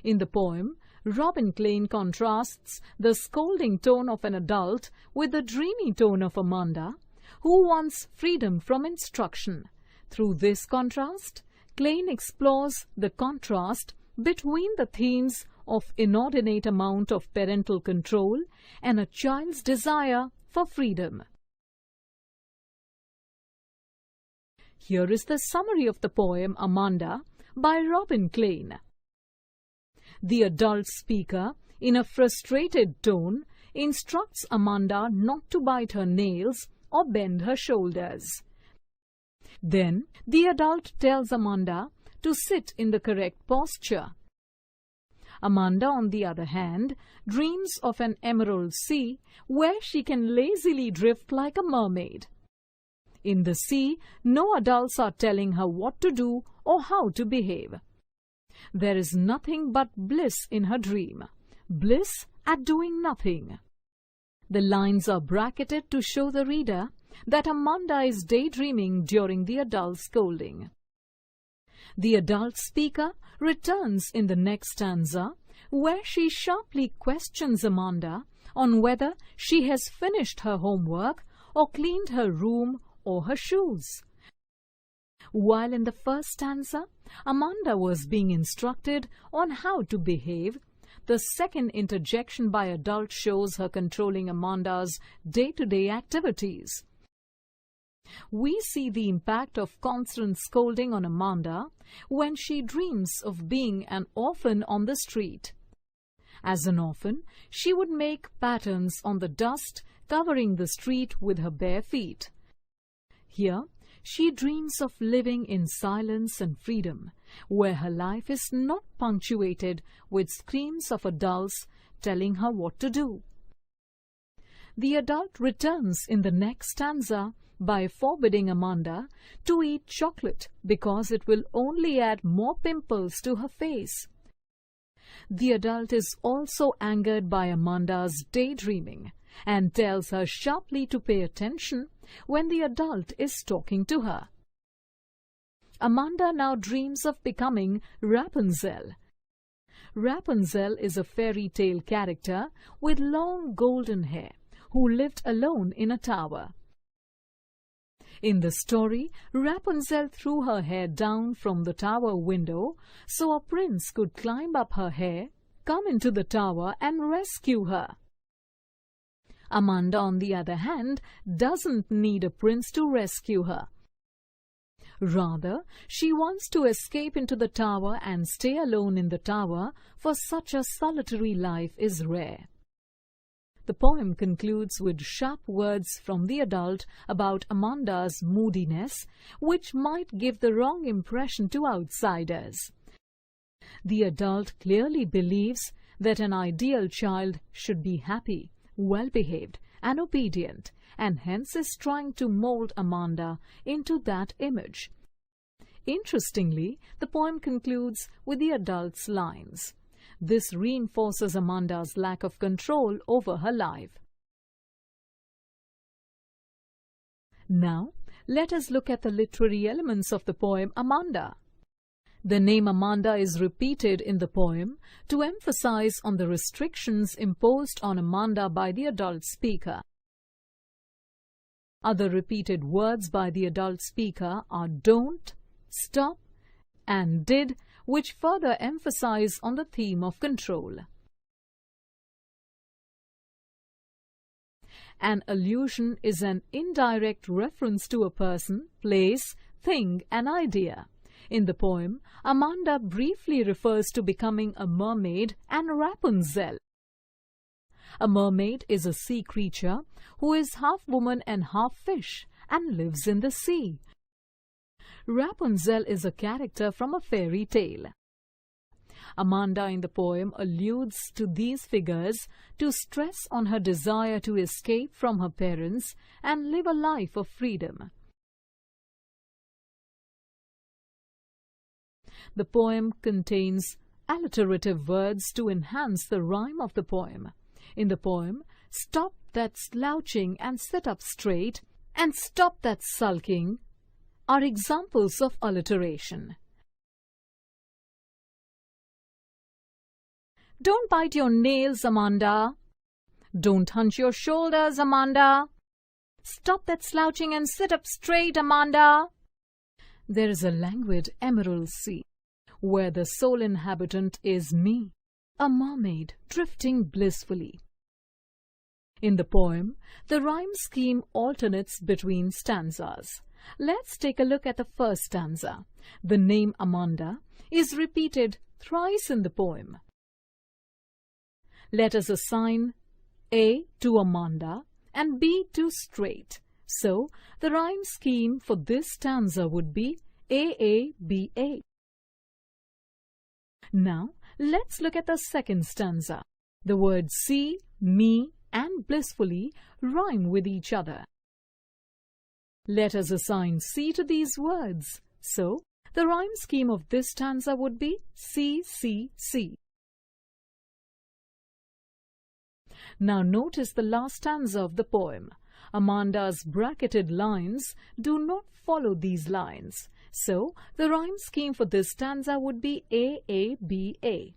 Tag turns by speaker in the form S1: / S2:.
S1: In the poem, Robin Klein contrasts the scolding tone of an adult with the dreamy tone of Amanda, who wants freedom from instruction. Through this contrast, Klein explores the contrast between the themes of inordinate amount of parental control and a child's desire for freedom. Here is the summary of the poem Amanda by Robin Klein. The adult speaker, in a frustrated tone, instructs Amanda not to bite her nails or bend her shoulders. Then the adult tells Amanda to sit in the correct posture. Amanda, on the other hand, dreams of an emerald sea where she can lazily drift like a mermaid. In the sea, no adults are telling her what to do or how to behave. There is nothing but bliss in her dream, bliss at doing nothing. The lines are bracketed to show the reader that Amanda is daydreaming during the adult scolding. The adult speaker returns in the next stanza, where she sharply questions Amanda on whether she has finished her homework or cleaned her room or her shoes. While in the first stanza, Amanda was being instructed on how to behave, the second interjection by adult shows her controlling Amanda's day-to-day activities. We see the impact of constant scolding on Amanda when she dreams of being an orphan on the street. As an orphan, she would make patterns on the dust covering the street with her bare feet. Here, she dreams of living in silence and freedom, where her life is not punctuated with screams of adults telling her what to do. The adult returns in the next stanza by forbidding Amanda to eat chocolate because it will only add more pimples to her face. The adult is also angered by Amanda's daydreaming and tells her sharply to pay attention when the adult is talking to her. Amanda now dreams of becoming Rapunzel. Rapunzel is a fairy tale character with long golden hair who lived alone in a tower. In the story, Rapunzel threw her hair down from the tower window so a prince could climb up her hair, come into the tower and rescue her. Amanda, on the other hand, doesn't need a prince to rescue her. Rather, she wants to escape into the tower and stay alone in the tower, for such a solitary life is rare. The poem concludes with sharp words from the adult about Amanda's moodiness, which might give the wrong impression to outsiders. The adult clearly believes that an ideal child should be happy, well-behaved and obedient, and hence is trying to mold Amanda into that image. Interestingly, the poem concludes with the adult's lines. This reinforces Amanda's lack of control over her life. Now, let us look at the literary elements of the poem Amanda. The name Amanda is repeated in the poem to emphasize on the restrictions imposed on Amanda by the adult speaker. Other repeated words by the adult speaker are don't, stop, and did, which further emphasize on the theme of control. An allusion is an indirect reference to a person, place, thing, and idea. In the poem, Amanda briefly refers to becoming a mermaid and Rapunzel. A mermaid is a sea creature who is half woman and half fish and lives in the sea. Rapunzel is a character from a fairy tale. Amanda in the poem alludes to these figures to stress on her desire to escape from her parents and live a life of freedom. The poem contains alliterative words to enhance the rhyme of the poem. In the poem, stop that slouching and sit up straight and stop that sulking are examples of alliteration. Don't bite your nails, Amanda. Don't hunch your shoulders, Amanda. Stop that slouching and sit up straight, Amanda. There is a languid emerald sea, where the sole inhabitant is me, a mermaid drifting blissfully. In the poem, the rhyme scheme alternates between stanzas. Let's take a look at the first stanza. The name Amanda is repeated thrice in the poem. Let us assign A to Amanda and B to straight. So, the rhyme scheme for this stanza would be AABA. Now, let's look at the second stanza. The words see, me, and blissfully rhyme with each other. Let us assign C to these words. So, the rhyme scheme of this stanza would be C, C, C. Now notice the last stanza of the poem. Amanda's bracketed lines do not follow these lines. So, the rhyme scheme for this stanza would be AABA.